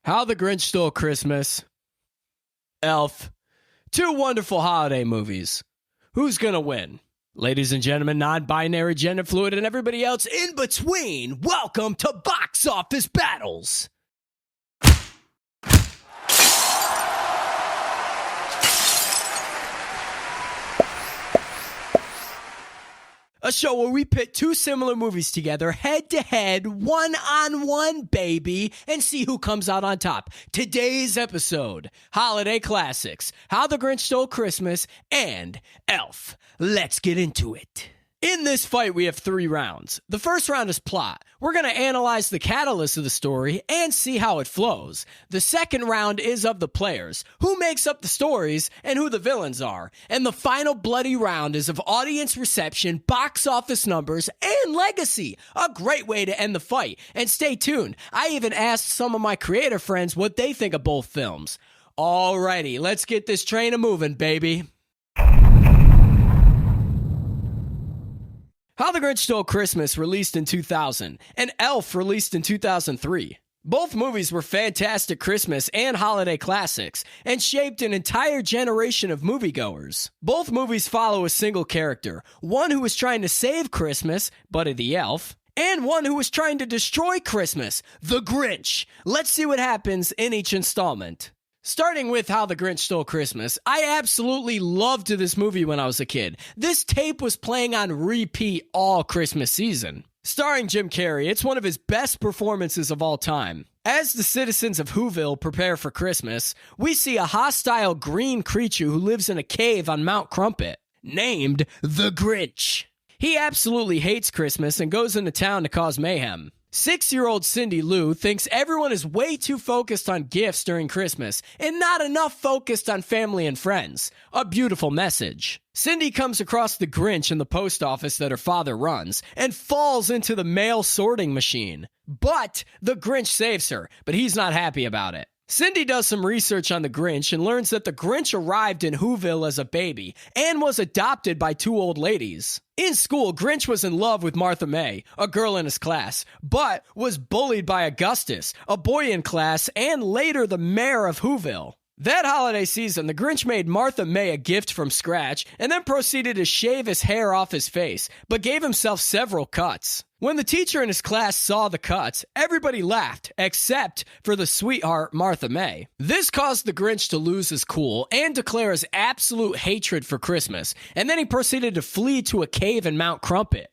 How the Grinch Stole Christmas, Elf, two wonderful holiday movies. Who's gonna win? Ladies and gentlemen, non-binary, gender fluid, and everybody else in between, welcome to Box Office Battles. A show where we pit two similar movies together, head-to-head, one-on-one, baby, and see who comes out on top. Today's episode, Holiday Classics, How the Grinch Stole Christmas, and Elf. Let's get into it. In this fight, we have 3 rounds. The first round is plot. We're going to analyze the catalyst of the story and see how it flows. The second round is of the players, who makes up the stories and who the villains are. And the final bloody round is of audience reception, box office numbers, and legacy. A great way to end the fight. And stay tuned. I even asked some of my creator friends what they think of both films. Alrighty, let's get this train a-moving, baby. How the Grinch Stole Christmas released in 2000, and Elf released in 2003. Both movies were fantastic Christmas and holiday classics, and shaped an entire generation of moviegoers. Both movies follow a single character, one who was trying to save Christmas, Buddy the Elf, and one who was trying to destroy Christmas, the Grinch. Let's see what happens in each installment. Starting with How the Grinch Stole Christmas, I absolutely loved this movie when I was a kid. This tape was playing on repeat all Christmas season. Starring Jim Carrey, it's one of his best performances of all time. As the citizens of Whoville prepare for Christmas, we see a hostile green creature who lives in a cave on Mount Crumpet, named the Grinch. He absolutely hates Christmas and goes into town to cause mayhem. 6-year-old Cindy Lou thinks everyone is way too focused on gifts during Christmas and not enough focused on family and friends. A beautiful message. Cindy comes across the Grinch in the post office that her father runs and falls into the mail sorting machine. But the Grinch saves her, but he's not happy about it. Cindy does some research on the Grinch and learns that the Grinch arrived in Whoville as a baby and was adopted by 2 old ladies. In school, Grinch was in love with Martha May, a girl in his class, but was bullied by Augustus, a boy in class, and later the mayor of Whoville. That holiday season, the Grinch made Martha May a gift from scratch and then proceeded to shave his hair off his face, but gave himself several cuts. When the teacher in his class saw the cuts, everybody laughed, except for the sweetheart Martha May. This caused the Grinch to lose his cool and declare his absolute hatred for Christmas, and then he proceeded to flee to a cave in Mount Crumpet.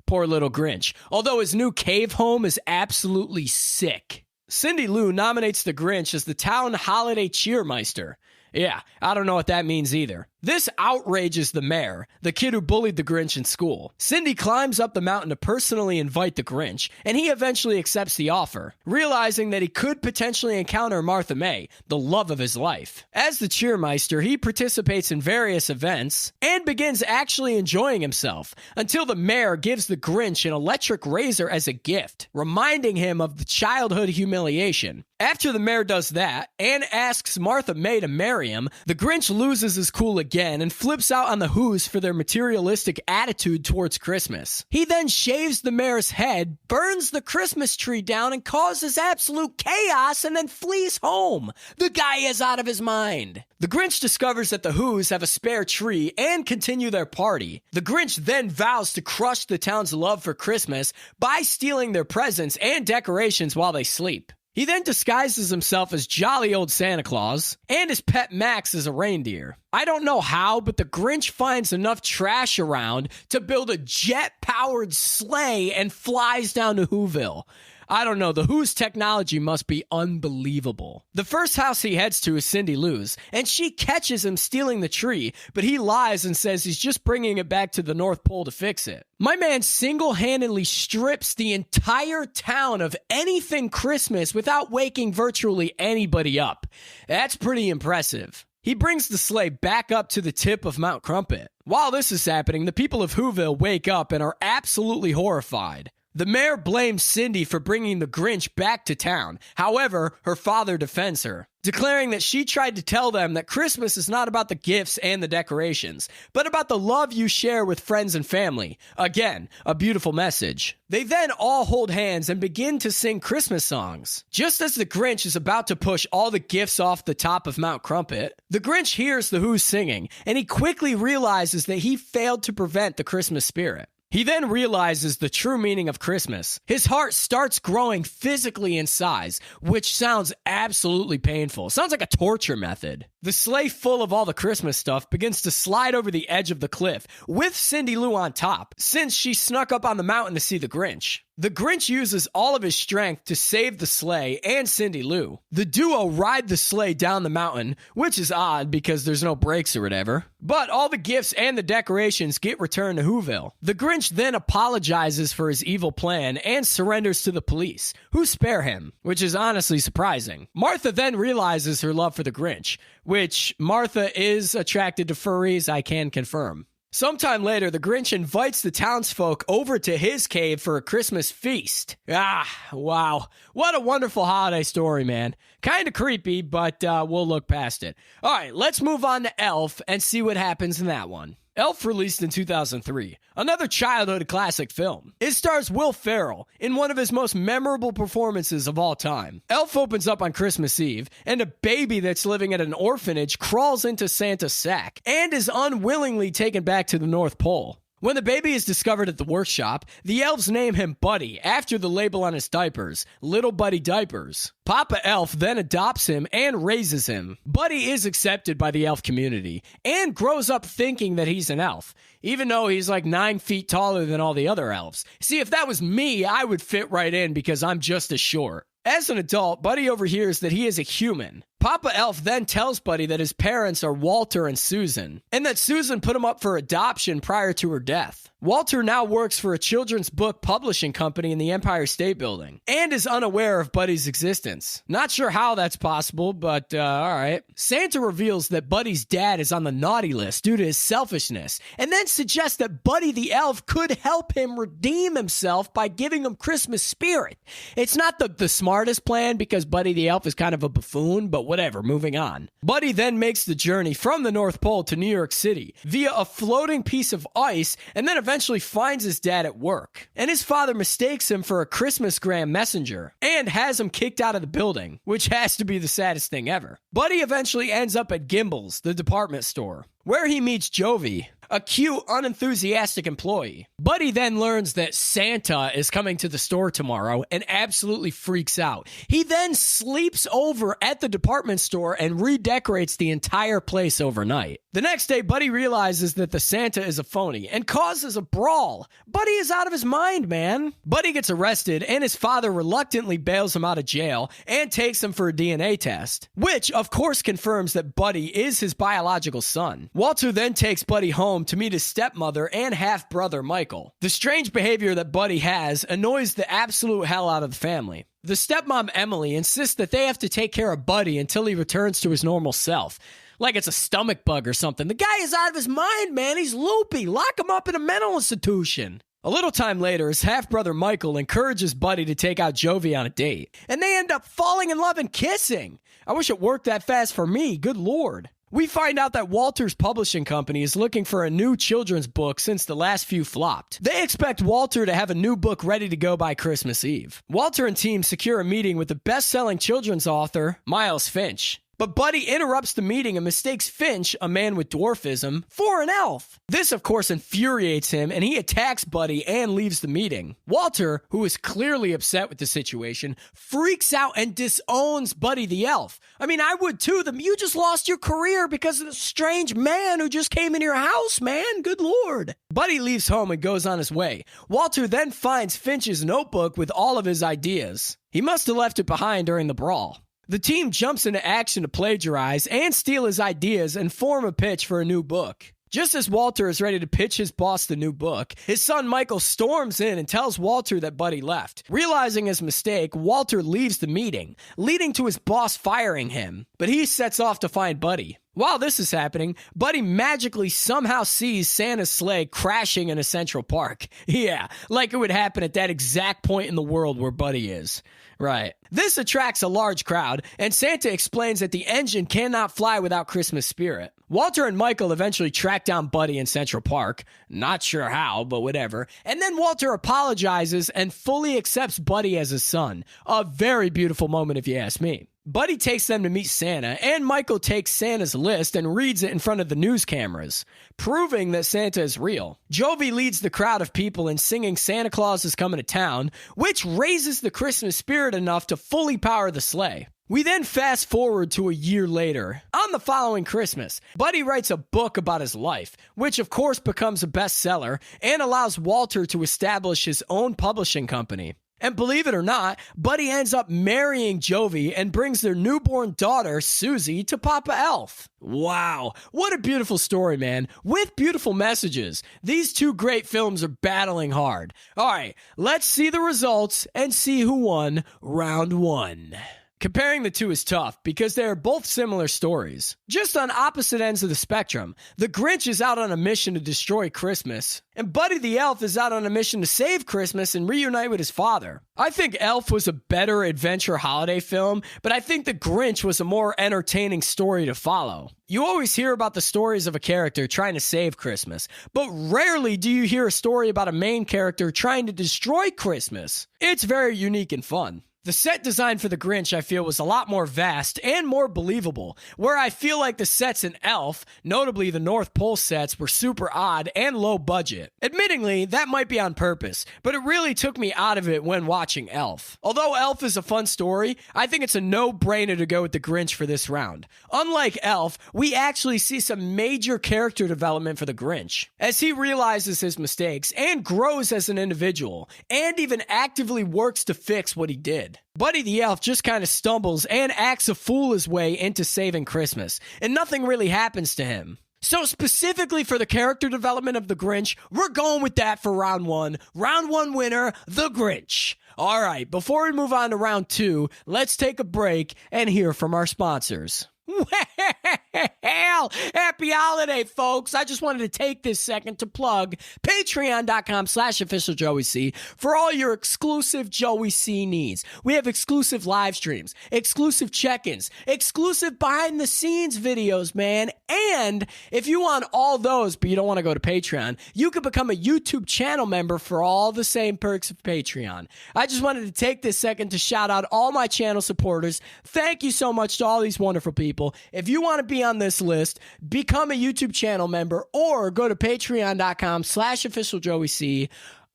Poor little Grinch, although his new cave home is absolutely sick. Cindy Lou nominates the Grinch as the town holiday cheermeister. Yeah, I don't know what that means either. This outrages the mayor, the kid who bullied the Grinch in school. Cindy climbs up the mountain to personally invite the Grinch, and he eventually accepts the offer, realizing that he could potentially encounter Martha May, the love of his life. As the cheermeister, he participates in various events and begins actually enjoying himself, until the mayor gives the Grinch an electric razor as a gift, reminding him of the childhood humiliation. After the mayor does that, and asks Martha May to marry him, the Grinch loses his cool again and flips out on the Who's for their materialistic attitude towards Christmas. He then shaves the mayor's head, burns the Christmas tree down, and causes absolute chaos and then flees home. The guy is out of his mind. The Grinch discovers that the Who's have a spare tree and continue their party. The Grinch then vows to crush the town's love for Christmas by stealing their presents and decorations while they sleep. He then disguises himself as jolly old Santa Claus, and his pet Max is a reindeer. I don't know how, but the Grinch finds enough trash around to build a jet-powered sleigh and flies down to Whoville. I don't know, the Who's technology must be unbelievable. The first house he heads to is Cindy Lou's, and she catches him stealing the tree, but he lies and says he's just bringing it back to the North Pole to fix it. My man single-handedly strips the entire town of anything Christmas without waking virtually anybody up. That's pretty impressive. He brings the sleigh back up to the tip of Mount Crumpet. While this is happening, the people of Whoville wake up and are absolutely horrified. The mayor blames Cindy for bringing the Grinch back to town. However, her father defends her. declaring that she tried to tell them that Christmas is not about the gifts and the decorations, but about the love you share with friends and family. Again, a beautiful message. They then all hold hands and begin to sing Christmas songs. Just as the Grinch is about to push all the gifts off the top of Mount Crumpet, the Grinch hears the Who singing, and he quickly realizes that he failed to prevent the Christmas spirit. He then realizes the true meaning of Christmas. His heart starts growing physically in size, which sounds absolutely painful. Sounds like a torture method. The sleigh full of all the Christmas stuff begins to slide over the edge of the cliff, with Cindy Lou on top, since she snuck up on the mountain to see the Grinch. The Grinch uses all of his strength to save the sleigh and Cindy Lou. The duo ride the sleigh down the mountain, which is odd because there's no brakes or whatever. But all the gifts and the decorations get returned to Whoville. The Grinch then apologizes for his evil plan and surrenders to the police, who spare him, which is honestly surprising. Martha then realizes her love for the Grinch, which Martha is attracted to furries, I can confirm. Sometime later, the Grinch invites the townsfolk over to his cave for a Christmas feast. Ah, wow. What a wonderful holiday story, man. Kind of creepy, but we'll look past it. All right, let's move on to Elf and see what happens in that one. Elf released in 2003, another childhood classic film. It stars Will Ferrell in one of his most memorable performances of all time. Elf opens up on Christmas Eve, and a baby that's living at an orphanage crawls into Santa's sack and is unwillingly taken back to the North Pole. When the baby is discovered at the workshop, the elves name him Buddy after the label on his diapers, Little Buddy Diapers. Papa Elf then adopts him and raises him. Buddy is accepted by the elf community and grows up thinking that he's an elf, even though he's like 9 feet taller than all the other elves. See, if that was me, I would fit right in because I'm just as short. As an adult, Buddy overhears that he is a human. Papa Elf then tells Buddy that his parents are Walter and Susan, and that Susan put him up for adoption prior to her death. Walter now works for a children's book publishing company in the Empire State Building, and is unaware of Buddy's existence. Not sure how that's possible, but alright. Santa reveals that Buddy's dad is on the naughty list due to his selfishness, and then suggests that Buddy the Elf could help him redeem himself by giving him Christmas spirit. It's not the smartest plan because Buddy the Elf is kind of a buffoon, but whatever, moving on. Buddy then makes the journey from the North Pole to New York City via a floating piece of ice, and then eventually finds his dad at work. And his father mistakes him for a Christmas-gram messenger and has him kicked out of the building, which has to be the saddest thing ever. Buddy eventually ends up at Gimbel's, the department store, where he meets Jovi, a cute, unenthusiastic employee. Buddy then learns that Santa is coming to the store tomorrow and absolutely freaks out. He then sleeps over at the department store and redecorates the entire place overnight. The next day, Buddy realizes that the Santa is a phony and causes a brawl. Buddy is out of his mind, man. Buddy gets arrested and his father reluctantly bails him out of jail and takes him for a DNA test, which of course confirms that Buddy is his biological son. Walter then takes Buddy home to meet his stepmother and half-brother Michael. The strange behavior that Buddy has annoys the absolute hell out of the family. The stepmom Emily insists that they have to take care of Buddy until he returns to his normal self. Like it's a stomach bug or something. The guy is out of his mind, man. He's loopy. Lock him up in a mental institution. A little time later, his half-brother Michael encourages Buddy to take out Jovi on a date, and they end up falling in love and kissing. I wish it worked that fast for me. Good Lord. We find out that Walter's publishing company is looking for a new children's book since the last few flopped. They expect Walter to have a new book ready to go by Christmas Eve. Walter and team secure a meeting with the best-selling children's author, Miles Finch. But Buddy interrupts the meeting and mistakes Finch, a man with dwarfism, for an elf. This, of course, infuriates him, and he attacks Buddy and leaves the meeting. Walter, who is clearly upset with the situation, freaks out and disowns Buddy the elf. I mean, I would too. You just lost your career because of the strange man who just came in your house, man. Good Lord. Buddy leaves home and goes on his way. Walter then finds Finch's notebook with all of his ideas. He must have left it behind during the brawl. The team jumps into action to plagiarize and steal his ideas and form a pitch for a new book. Just as Walter is ready to pitch his boss the new book, his son Michael storms in and tells Walter that Buddy left. Realizing his mistake, Walter leaves the meeting, leading to his boss firing him. But he sets off to find Buddy. While this is happening, Buddy magically somehow sees Santa's sleigh crashing in a Central Park. Yeah, like it would happen at that exact point in the world where Buddy is. Right. This attracts a large crowd, and Santa explains that the engine cannot fly without Christmas spirit. Walter and Michael eventually track down Buddy in Central Park. Not sure how, but whatever. And then Walter apologizes and fully accepts Buddy as his son. A very beautiful moment if you ask me. Buddy takes them to meet Santa, and Michael takes Santa's list and reads it in front of the news cameras, proving that Santa is real. Jovi leads the crowd of people in singing Santa Claus is Coming to Town, which raises the Christmas spirit enough to fully power the sleigh. We then fast forward to a year later. On the following Christmas, Buddy writes a book about his life, which of course becomes a bestseller and allows Walter to establish his own publishing company. And believe it or not, Buddy ends up marrying Jovi and brings their newborn daughter, Susie, to Papa Elf. Wow, what a beautiful story, man, with beautiful messages. These two great films are battling hard. All right, let's see the results and see who won round one. Comparing the two is tough because they are both similar stories. Just on opposite ends of the spectrum, the Grinch is out on a mission to destroy Christmas, and Buddy the Elf is out on a mission to save Christmas and reunite with his father. I think Elf was a better adventure holiday film, but I think the Grinch was a more entertaining story to follow. You always hear about the stories of a character trying to save Christmas, but rarely do you hear a story about a main character trying to destroy Christmas. It's very unique and fun. The set design for The Grinch, I feel, was a lot more vast and more believable, where I feel like the sets in Elf, notably the North Pole sets, were super odd and low budget. Admittingly, that might be on purpose, but it really took me out of it when watching Elf. Although Elf is a fun story, I think it's a no-brainer to go with The Grinch for this round. Unlike Elf, we actually see some major character development for The Grinch, as he realizes his mistakes and grows as an individual, and even actively works to fix what he did. Buddy the Elf just kind of stumbles and acts a fool his way into saving Christmas, and nothing really happens to him. So specifically for the character development of the Grinch, we're going with that for round one. Round one winner, the Grinch. All right, before we move on to round two, let's take a break and hear from our sponsors. Well, happy holiday, folks. I just wanted to take this second to plug patreon.com/officialjoeyc for all your exclusive Joey C needs. We have exclusive live streams, exclusive check-ins, exclusive behind-the-scenes videos, man. And if you want all those, but you don't want to go to Patreon, you can become a YouTube channel member for all the same perks of Patreon. I just wanted to take this second to shout out all my channel supporters. Thank you so much to all these wonderful people. If you want to be on this list, become a YouTube channel member or go to patreon.com/officialjoeyc.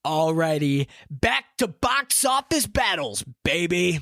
Alrighty, back to box office battles, baby.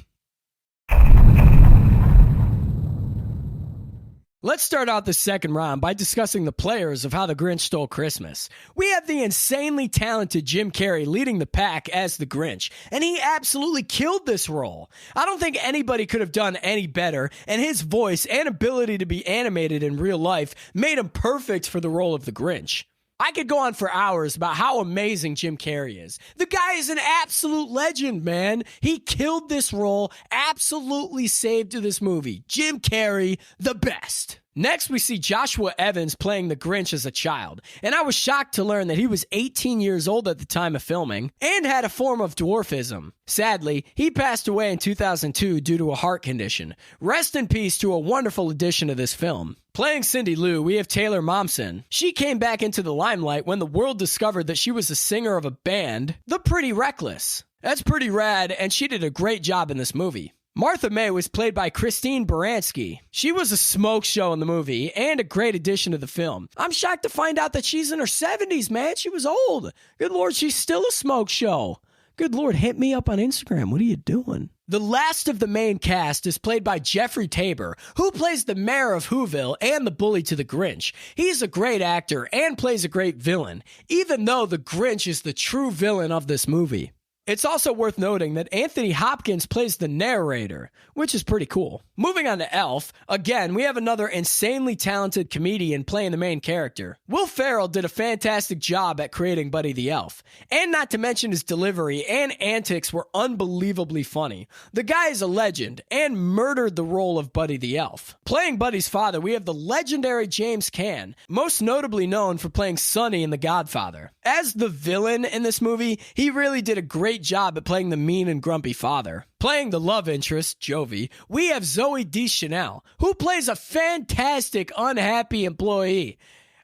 Let's start out the second round by discussing the players of How the Grinch Stole Christmas. We have the insanely talented Jim Carrey leading the pack as the Grinch, and he absolutely killed this role. I don't think anybody could have done any better, and his voice and ability to be animated in real life made him perfect for the role of the Grinch. I could go on for hours about how amazing Jim Carrey is. The guy is an absolute legend, man. He killed this role, absolutely saved this movie. Jim Carrey, the best. Next, we see Joshua Evans playing the Grinch as a child, and I was shocked to learn that he was 18 years old at the time of filming and had a form of dwarfism. Sadly, he passed away in 2002 due to a heart condition. Rest in peace to a wonderful addition to this film. Playing Cindy Lou, we have Taylor Momsen. She came back into the limelight when the world discovered that she was a singer of a band, The Pretty Reckless. That's pretty rad, and she did a great job in this movie. Martha May was played by Christine Baranski. She was a smoke show in the movie and a great addition to the film. I'm shocked to find out that she's in her 70s, man. She was old. Good Lord, she's still a smoke show. Good Lord, hit me up on Instagram. What are you doing? The last of the main cast is played by Jeffrey Tabor, who plays the mayor of Whoville and the bully to the Grinch. He's a great actor and plays a great villain, even though the Grinch is the true villain of this movie. It's also worth noting that Anthony Hopkins plays the narrator, which is pretty cool. Moving on to Elf, again, we have another insanely talented comedian playing the main character. Will Ferrell did a fantastic job at creating Buddy the Elf, and not to mention his delivery and antics were unbelievably funny. The guy is a legend and murdered the role of Buddy the Elf. Playing Buddy's father, we have the legendary James Caan, most notably known for playing Sonny in The Godfather. As the villain in this movie, he really did a great job at playing the mean and grumpy father. Playing the love interest, Jovi, we have Zoe Deschanel, who plays a fantastic unhappy employee.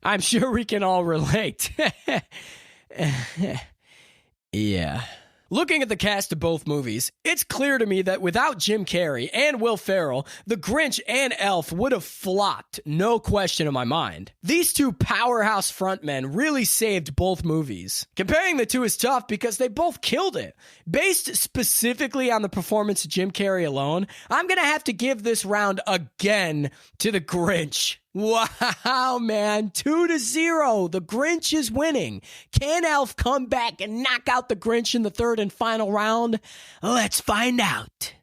I'm sure we can all relate. Yeah. Looking at the cast of both movies, it's clear to me that without Jim Carrey and Will Ferrell, The Grinch and Elf would have flopped, no question in my mind. These two powerhouse frontmen really saved both movies. Comparing the two is tough because they both killed it. Based specifically on the performance of Jim Carrey alone, I'm gonna have to give this round again to The Grinch. Wow, man, 2-0. The Grinch is winning. Can Elf come back and knock out the Grinch in the third and final round? Let's find out.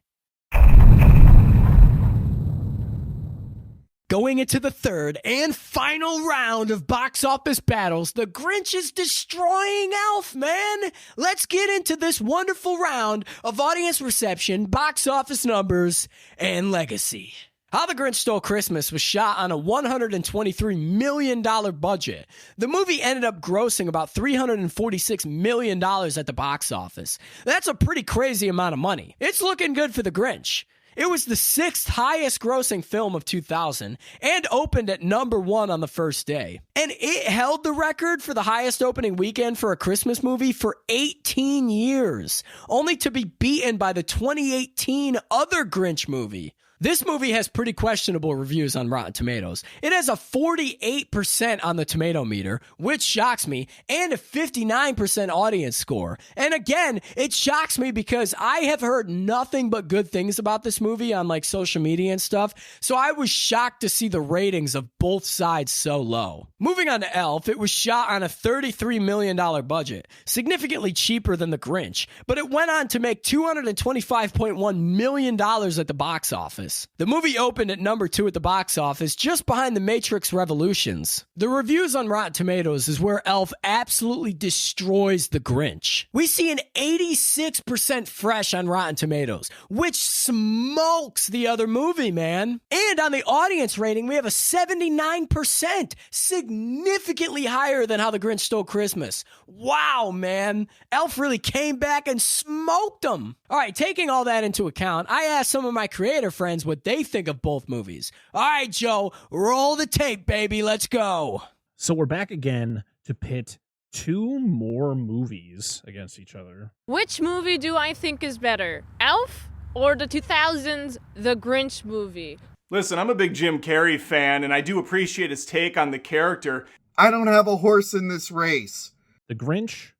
Going into the third and final round of box office battles, the Grinch is destroying Elf, man. Let's get into this wonderful round of audience reception, box office numbers, and legacy. How the Grinch Stole Christmas was shot on a $123 million budget. The movie ended up grossing about $346 million at the box office. That's a pretty crazy amount of money. It's looking good for the Grinch. It was the 6th highest grossing film of 2000 and opened at number 1 on the first day. And it held the record for the highest opening weekend for a Christmas movie for 18 years, only to be beaten by the 2018 other Grinch movie. This movie has pretty questionable reviews on Rotten Tomatoes. It has a 48% on the tomato meter, which shocks me, and a 59% audience score. And again, it shocks me because I have heard nothing but good things about this movie on like social media and stuff, so I was shocked to see the ratings of both sides so low. Moving on to Elf, it was shot on a $33 million budget, significantly cheaper than The Grinch, but it went on to make $225.1 million at the box office. The movie opened at number 2 at the box office, just behind The Matrix Revolutions. The reviews on Rotten Tomatoes is where Elf absolutely destroys The Grinch. We see an 86% fresh on Rotten Tomatoes, which smokes the other movie, man. And on the audience rating, we have a 79%, significantly higher than How the Grinch Stole Christmas. Wow, man. Elf really came back and smoked them. All right, taking all that into account, I asked some of my creator friends what they think of both movies. All right, Joe, roll the tape, baby. Let's go. So we're back again to pit two more movies against each other. Which movie do I think is better? Elf or the 2000s The Grinch movie? Listen, I'm a big Jim Carrey fan, and I do appreciate his take on the character. I don't have a horse in this race. The Grinch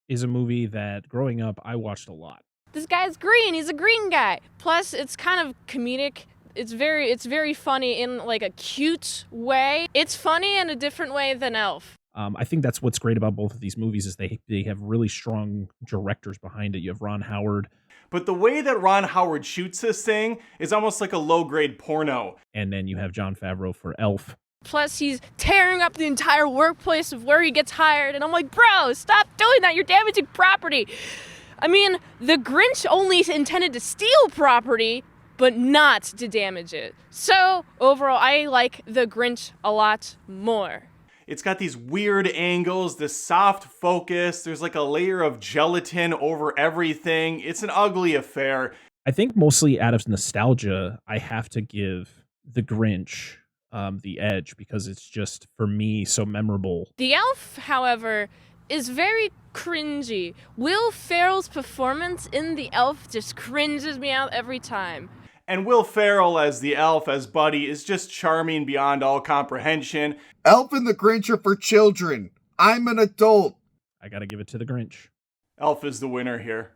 is a movie that, growing up, I watched a lot. This guy's green. He's a green guy. Plus, it's kind of comedic. It's very funny in like a cute way. It's funny in a different way than Elf. I think that's what's great about both of these movies is they have really strong directors behind it. You have Ron Howard. But the way that Ron Howard shoots this thing is almost like a low-grade porno. And then you have Jon Favreau for Elf. Plus, he's tearing up the entire workplace of where he gets hired. And I'm like, bro, stop doing that. You're damaging property. I mean, the Grinch only intended to steal property, but not to damage it. So, overall, I like the Grinch a lot more. It's got these weird angles, this soft focus. There's like a layer of gelatin over everything. It's an ugly affair. I think mostly out of nostalgia, I have to give the Grinch the edge because it's just, for me, so memorable. The Elf, however, is very cringy. Will Ferrell's performance in The Elf just cringes me out every time. And Will Ferrell as the elf, as Buddy, is just charming beyond all comprehension. Elf and the Grinch are for children. I'm an adult. I gotta give it to the Grinch. Elf is the winner here.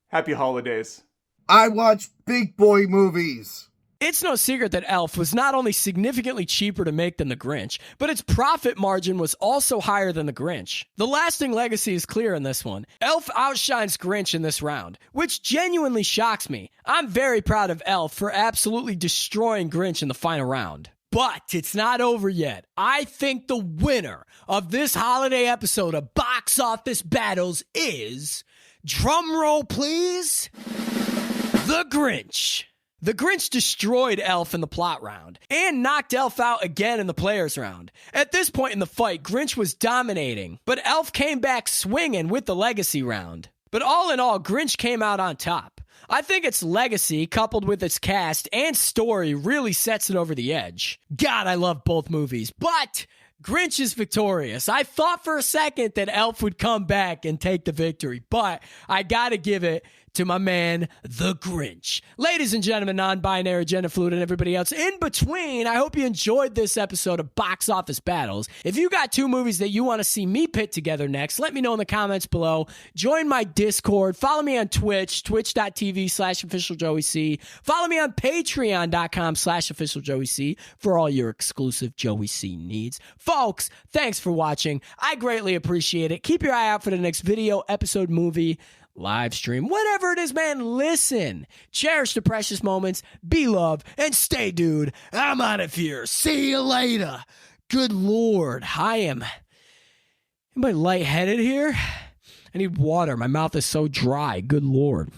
Happy holidays. I watch big boy movies. It's no secret that Elf was not only significantly cheaper to make than The Grinch, but its profit margin was also higher than The Grinch. The lasting legacy is clear in this one. Elf outshines Grinch in this round, which genuinely shocks me. I'm very proud of Elf for absolutely destroying Grinch in the final round. But it's not over yet. I think the winner of this holiday episode of Box Office Battles is, drumroll please, The Grinch. The Grinch destroyed Elf in the plot round and knocked Elf out again in the players round. At this point in the fight, Grinch was dominating, but Elf came back swinging with the legacy round. But all in all, Grinch came out on top. I think its legacy, coupled with its cast and story, really sets it over the edge. God, I love both movies, but Grinch is victorious. I thought for a second that Elf would come back and take the victory, but I gotta give it to my man, The Grinch. Ladies and gentlemen, non-binary, gender fluid, and everybody else in between, I hope you enjoyed this episode of Box Office Battles. If you got two movies that you want to see me pit together next, let me know in the comments below. Join my Discord. Follow me on Twitch, twitch.tv/officialjoeyc. Follow me on patreon.com/officialjoeyc for all your exclusive Joey C needs. Folks, thanks for watching. I greatly appreciate it. Keep your eye out for the next video, episode, movie, live stream, whatever it is, man. Listen, cherish the precious moments, be loved, and stay, dude. I'm out of here. See you later. Good Lord, anybody lightheaded here? I need water. My mouth is so dry. Good Lord.